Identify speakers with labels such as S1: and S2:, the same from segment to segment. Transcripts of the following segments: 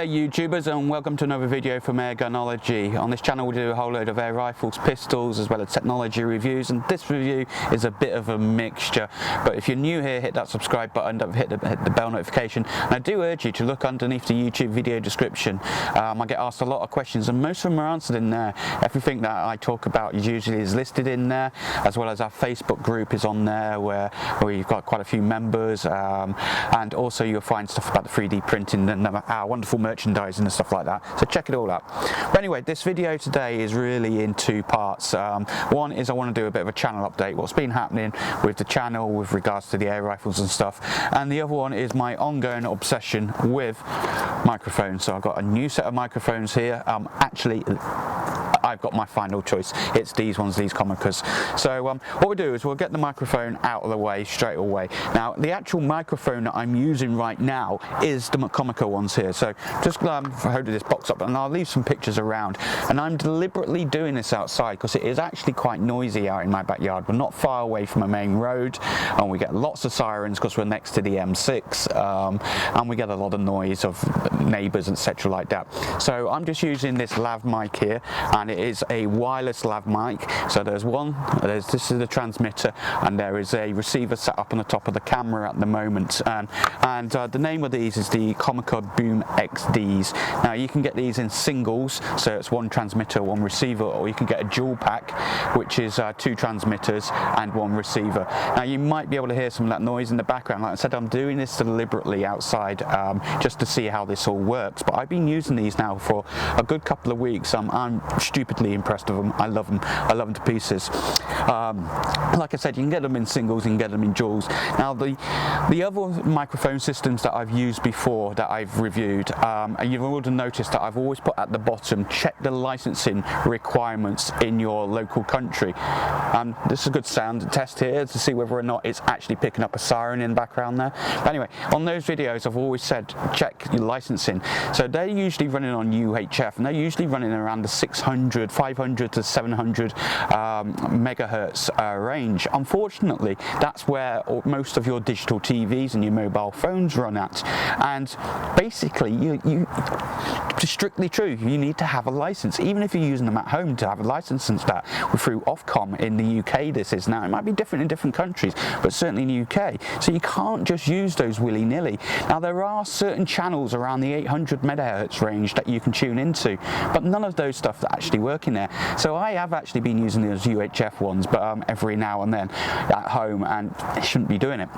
S1: there YouTubers, and welcome to another video from Airgunology. On this channel we do a whole load of air rifles, pistols as well as technology reviews, and this review is a bit of a mixture. But if you're new here, hit that subscribe button, don't hit the bell notification, and I do urge you to look underneath the YouTube video description. I get asked a lot of questions and most of them are answered in there. Everything that I talk about usually is listed in there, as well as our Facebook group is on there where you've got quite a few members, and also you'll find stuff about the 3D printing and our wonderful merchandising and stuff like that, so check it all out. But anyway, this video today is really in two parts. One is I want to do a bit of a channel update, what's been happening with the channel with regards to the air rifles and stuff, and the other one is my ongoing obsession with microphones. So I've got a new set of microphones here. Actually, I've got my final choice. It's these ones, these Comicas. So what we do is we'll get the microphone out of the way straight away. Now the actual microphone that I'm using right now is the Comica ones here. So just hold this box up and I'll leave some pictures around. And I'm deliberately doing this outside because it is actually quite noisy out in my backyard. We're not far away from a main road and we get lots of sirens because we're next to the M6, and we get a lot of noise of neighbours, etc. like that. So I'm just using this Lav Mic here, and it is a wireless Lav Mic. So this is the transmitter, and there is a receiver set up on the top of the camera at the moment, and the name of these is the Comica BoomX-Ds. Now you can get these in singles, so it's one transmitter, one receiver, or you can get a dual pack, which is two transmitters and one receiver. Now you might be able to hear some of that noise in the background. Like I said, I'm doing this deliberately outside just to see how this all works, but I've been using these now for a good couple of weeks. I'm stupidly impressed with them. I love them to pieces. Like I said, you can get them in singles, you can get them in duals. Now the other microphone systems that I've used before that I've reviewed, and you've already noticed that I've always put at the bottom, check the licensing requirements in your local country. This is a good sound test here to see whether or not it's actually picking up a siren in the background there. But anyway, on those videos I've always said check your licensing. So they're usually running on UHF, and they're usually running around the 500 to 700 megahertz range. Unfortunately, that's where most of your digital TVs and your mobile phones run at, and basically it's strictly true, you need to have a license, even if you're using them at home, to have a license and that through Ofcom in the UK. This is now, it might be different in different countries, but certainly in the UK. So you can't just use those willy-nilly. Now there are certain channels around the 800 megahertz range that you can tune into, but none of those stuff that actually work in there. So I have actually been using those UHF ones, but every now and then at home, and I shouldn't be doing it.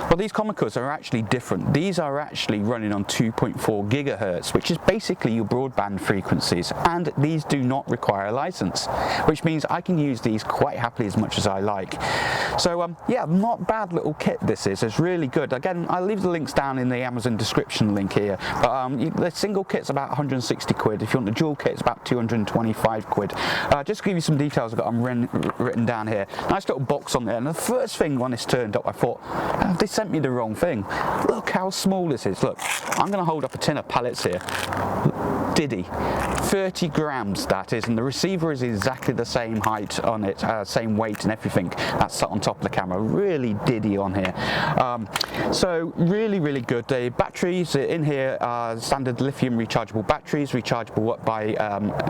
S1: But these Comicas are actually different. These are actually running on 2.4 gigahertz, which is basically your broadband frequencies, and these do not require a license, which means I can use these quite happily as much as I like. So yeah, not bad little kit this is. It's really good. Again, I'll leave the links down in the Amazon description link here, but the single kit's about 160 quid. If you want the dual kit, it's about 225 quid. Just to give you some details I've got written down here. Nice little box on there, and the first thing when this turned up I thought, oh, they sent me the wrong thing. Look how small this is. Look, I'm going to hold up a tin of pellets here. Diddy, 30 grams that is, and the receiver is exactly the same height on it, same weight and everything. That's sat on top of the camera. Really diddy on here. So really good. The batteries in here are standard lithium rechargeable batteries, rechargeable up by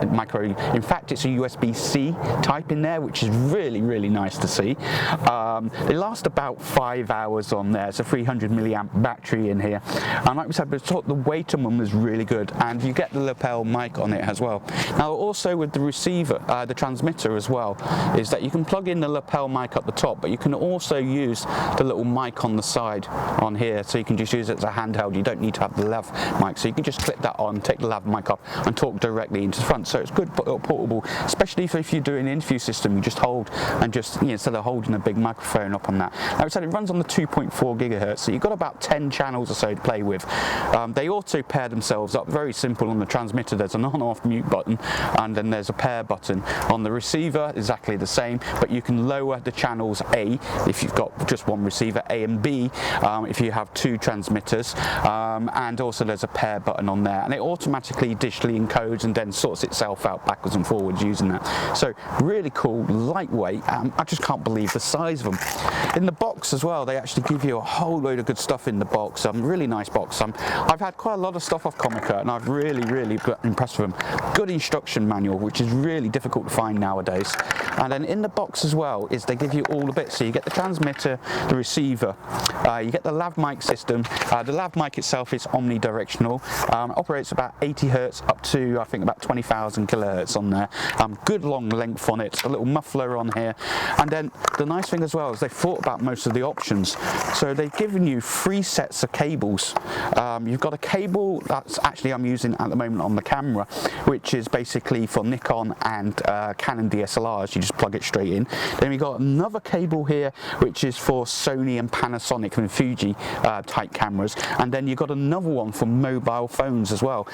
S1: micro. In fact, it's a USB-C type in there, which is really nice to see. They last about 5 hours on there. It's a 300 milliamp battery in here, and like we said, the weight on them was really good, and you get the lapel mic on it as well. Now also with the receiver, the transmitter as well, is that you can plug in the lapel mic up the top, but you can also use the little mic on the side on here, so you can just use it as a handheld. You don't need to have the Lav mic, so you can just click that on, take the Lav mic up and talk directly into the front. So it's good portable, especially if you're doing an interview system. You just hold and just, instead of holding a big microphone up on that. Like I said, it runs on the 2.4 gigahertz, so you've got about 10 channels or so to play with. They auto pair themselves up, very simple on the transmitter there's an on-off mute button, and then there's a pair button. On the receiver, exactly the same, but you can lower the channels A if you've got just one receiver, A and B if you have two transmitters, and also there's a pair button on there, and it automatically digitally encodes and then sorts itself out backwards and forwards using that. So really cool, lightweight. I just can't believe the size of them. In the box as well, they actually give you a whole load of good stuff in the box. Really nice box. I've had quite a lot of stuff off Comica, and I've really got impressed with them. Good instruction manual, which is really difficult to find nowadays. And then in the box as well is they give you all the bits. So you get the transmitter, the receiver, you get the Lav Mic system. The Lav Mic itself is omnidirectional, operates about 80 Hertz up to I think about 20,000 kilohertz on there. Good long length on it, a little muffler on here. And then the nice thing as well is they thought about most of the options. So they've given you 3 sets of cables. You've got a cable that's actually I'm using at the moment on the camera, which is basically for Nikon and Canon DSLRs. You just plug it straight in. Then we've got another cable here which is for Sony and Panasonic and Fuji type cameras, and then you've got another one for mobile phones as well.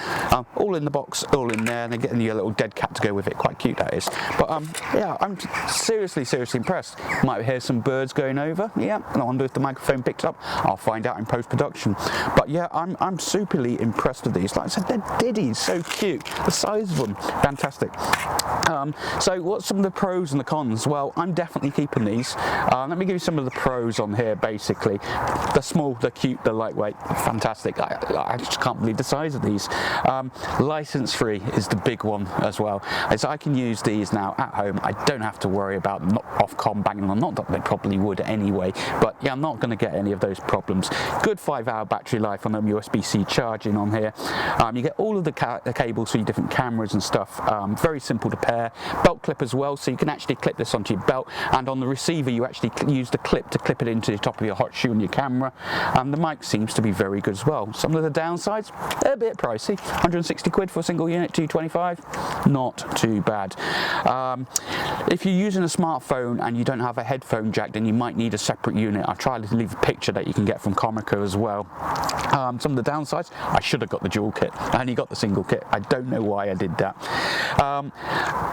S1: All in the box, all in there, and they're getting you a little dead cat to go with it. Quite cute that is. But yeah, I'm seriously impressed. Might hear some birds going over. Yeah, I wonder if the microphone picked up. I'll find out in post-production. But yeah, I'm superly impressed with these. Like I said, they're diddies, so cute. The size of them, fantastic. So what's some of the pros and the cons? Well, I'm definitely keeping these. Let me give you some of the pros on here. Basically, they're small, they're cute, they're lightweight, fantastic. I just can't believe the size of these. License free is the big one as well, as I can use these now at home. I don't have to worry about Ofcom banging on, not that they probably would anyway, but yeah, I'm not going to get any of those problems. Good 5-hour battery life on them, USB-C charging on here. You get all of the cables for your different cameras and stuff. Very simple to pair. Belt clip as well, so you can actually clip this onto your belt, and on the receiver you actually use the clip to clip it into the top of your hot shoe on your camera. The mic seems to be very good as well. Some of the downsides, they're a bit pricey. 160 quid for a single unit, 225, not too bad. If you're using a smartphone and you don't have a headphone jack, then you might need a separate unit. I've tried to leave a picture that you can get from Comica as well. Some of the downsides, I should have got the dual kit. I only got the single kit. I don't know why I did that.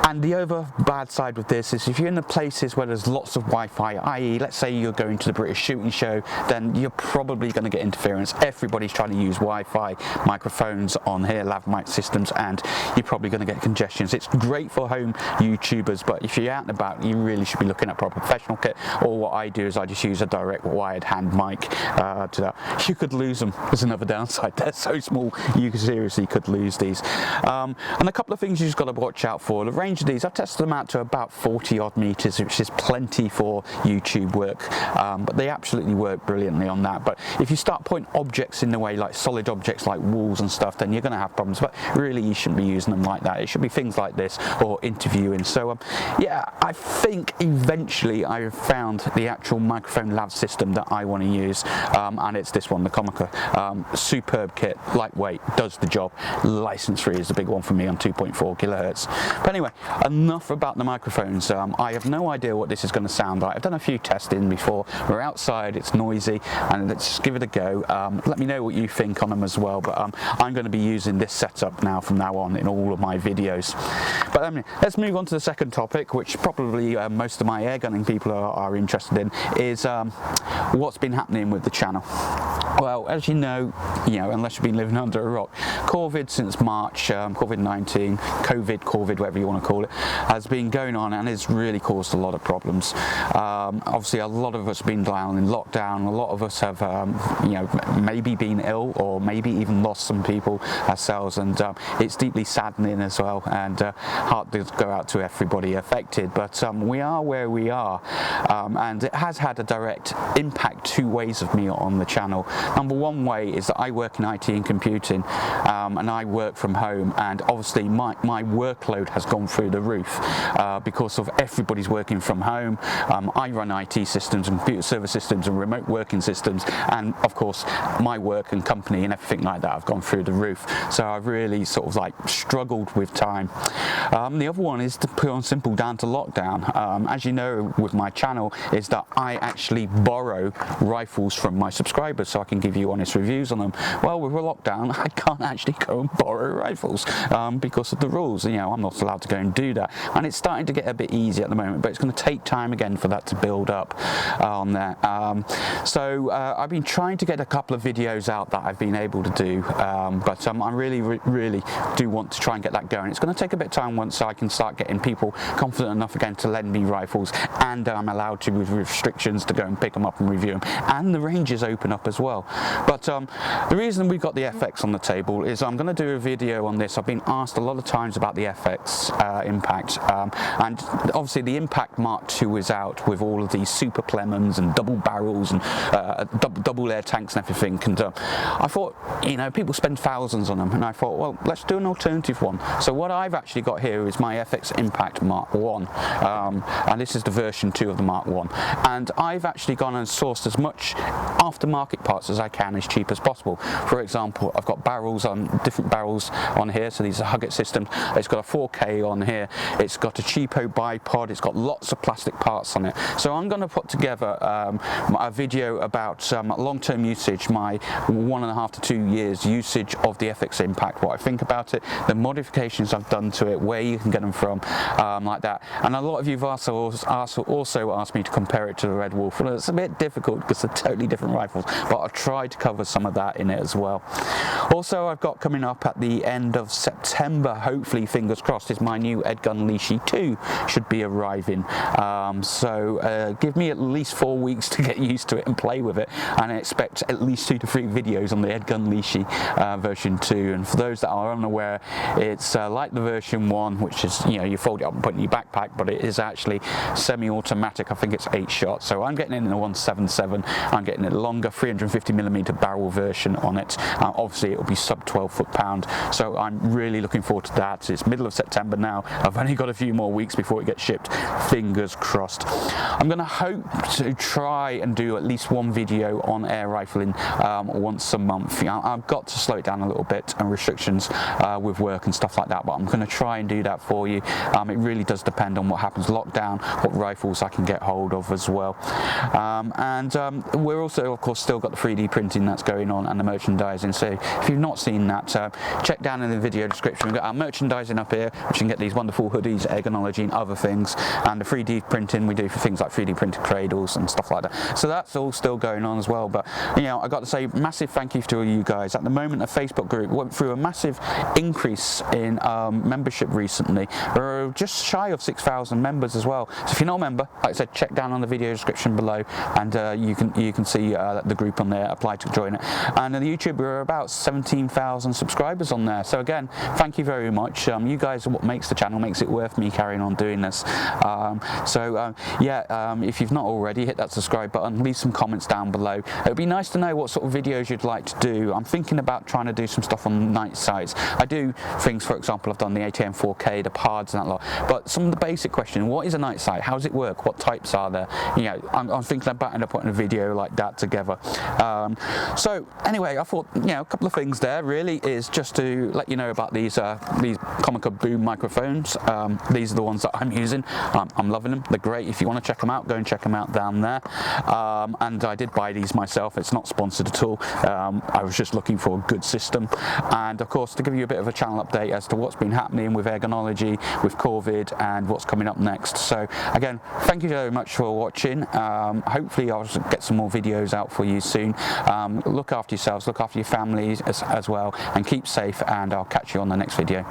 S1: And the other bad side with this is if you're in the places where there's lots of Wi-Fi, i.e. let's say you're going to the British Shooting Show, then you're probably going to get interference. Everybody's trying to use Wi-Fi microphones on here, Lav Mic systems, and you're probably going to get congestions. It's great for home YouTubers, but if you're out and about, you really should be looking at proper professional kit. Or what I do is I just use a direct wired hand mic to that. You could lose them. There's another downside. They're so small, you seriously could lose these. And a couple of things you just got to watch out for. The range of these, I've tested them out to about 40 odd meters, which is plenty for YouTube work, but they absolutely work brilliantly on that. But if you start putting objects in the way, like solid objects like walls and stuff, then you're going to have problems. But really, you shouldn't be using them like that. It should be things like this or interviewing. So yeah, I think eventually I have found the actual microphone lav system that I want to use, and it's this one, the Comica. Superb kit, lightweight, does the job. License free is the big one for me on 2.4 kilohertz. But anyway, enough about the microphones. I have no idea what this is going to sound like. I've done a few testing before. We're outside, it's noisy, and let's just give it a go. Let me know what you think on them as well, but I'm going to be using this setup now from now on in all of my videos. But let's move on to the second topic, which probably most of my airgunning people are interested in, is what's been happening with the channel. Well, as you know, unless you've been living under a rock, COVID since March, COVID-19, COVID, whatever you want to call it, has been going on and has really caused a lot of problems. Obviously, a lot of us have been down in lockdown. A lot of us have, maybe been ill or maybe even lost some people ourselves, and it's deeply saddening as well, and heart does go out to everybody affected. But we are where we are, and it has had a direct impact two ways of me on the channel. Number one way is that I work in IT and computing, and I work from home, and obviously my workload has gone through the roof because of everybody's working from home. I run IT systems and computer server systems and remote working systems, and of course my work and company and everything like that have gone through the roof, so I've really sort of like struggled with time. The other one is to put on simple down to lockdown. As you know with my channel, is that I actually borrow rifles from my subscribers so I can can give you honest reviews on them. Well, with a lockdown, I can't actually go and borrow rifles because of the rules. You know, I'm not allowed to go and do that, and it's starting to get a bit easy at the moment, but it's going to take time again for that to build up on there. So I've been trying to get a couple of videos out that I've been able to do, but I really do want to try and get that going. It's going to take a bit of time once I can start getting people confident enough again to lend me rifles, and I'm allowed to, with restrictions, to go and pick them up and review them, and the ranges open up as well. But the reason we've got the FX on the table is I'm going to do a video on this. I've been asked a lot of times about the FX Impact, and obviously the Impact Mark II is out with all of these super Clemens and double barrels and double air tanks and everything, and I thought, you know, people spend thousands on them, and I thought, well, let's do an alternative one. So what I've actually got here is my FX Impact Mark I, and this is the version 2 of the Mark I, and I've actually gone and sourced as much aftermarket parts as I can as cheap as possible. For example, I've got different barrels on here, so these are Huggett systems. It's got a 4K on here, it's got a cheapo bipod, it's got lots of plastic parts on it. So I'm going to put together a video about long-term usage, my 1.5 to 2 years usage of the FX Impact, what I think about it, the modifications I've done to it, where you can get them from, like that. And a lot of you have also asked me to compare it to the Red Wolf. Well, it's a bit difficult because they're totally different rifles, but I'll try to cover some of that in it as well. Also, I've got coming up at the end of September, hopefully, fingers crossed, is my new Edgun Leashy 2 should be arriving. So give me at least 4 weeks to get used to it and play with it, and I expect at least 2 to 3 videos on the Edgun Leashy version 2. And for those that are unaware, it's like the version 1, which is, you know, you fold it up and put it in your backpack, but it is actually semi-automatic. I think it's 8 shots. So I'm getting it in a 177. I'm getting a longer 350mm barrel version on it. Obviously, it will be sub 12 foot-pound. So I'm really looking forward to that. It's middle of September now. I've only got a few more weeks before it gets shipped. Fingers crossed. I'm going to hope to try and do at least 1 video on air rifling once a month. You know, I've got to slow it down a little bit, and restrictions with work and stuff like that, but I'm going to try and do that for you. It really does depend on what happens lockdown, what rifles I can get hold of as well. We're also, of course, still got the 3D printing that's going on and the merchandising. So if you've not seen that, check down in the video description. We've got our merchandising up here, which you can get these wonderful hoodies, ergonology and other things, and the 3D printing we do for things like 3D printed cradles and stuff like that. So that's all still going on as well. But, you know, I got to say massive thank you to you guys. At the moment, the Facebook group went through a massive increase in membership recently. We're just shy of 6,000 members as well. So if you're not a member, like I said, check down on the video description below, and you can see the group on there. Apply to join it. And on YouTube, we're about 17,000 subscribers on there. So again, thank you very much. You guys are what makes the channel, makes it worth me carrying on doing this. If you've not already, hit that subscribe button, leave some comments down below. It would be nice to know what sort of videos you'd like to do. I'm thinking about trying to do some stuff on night sights. I do things, for example, I've done the ATM 4K, the PARDs and that lot, but some of the basic questions: what is a night sight? How does it work? What types are there? You know, I'm thinking about ending up putting a video like that together. So anyway, I thought, you know, a couple of things there really is just to let you know about these Comica Boom microphones. These are the ones that I'm using. I'm loving them. They're great. If you want to check them out, go and check them out down there. And I did buy these myself. It's not sponsored at all. I was just looking for a good system, and of course to give you a bit of a channel update as to what's been happening with ergonology, with COVID, and what's coming up next. So again, thank you very much for watching. Hopefully I'll get some more videos out for you soon. Look after yourselves, look after your families as well, and keep safe, and I'll catch you on the next video.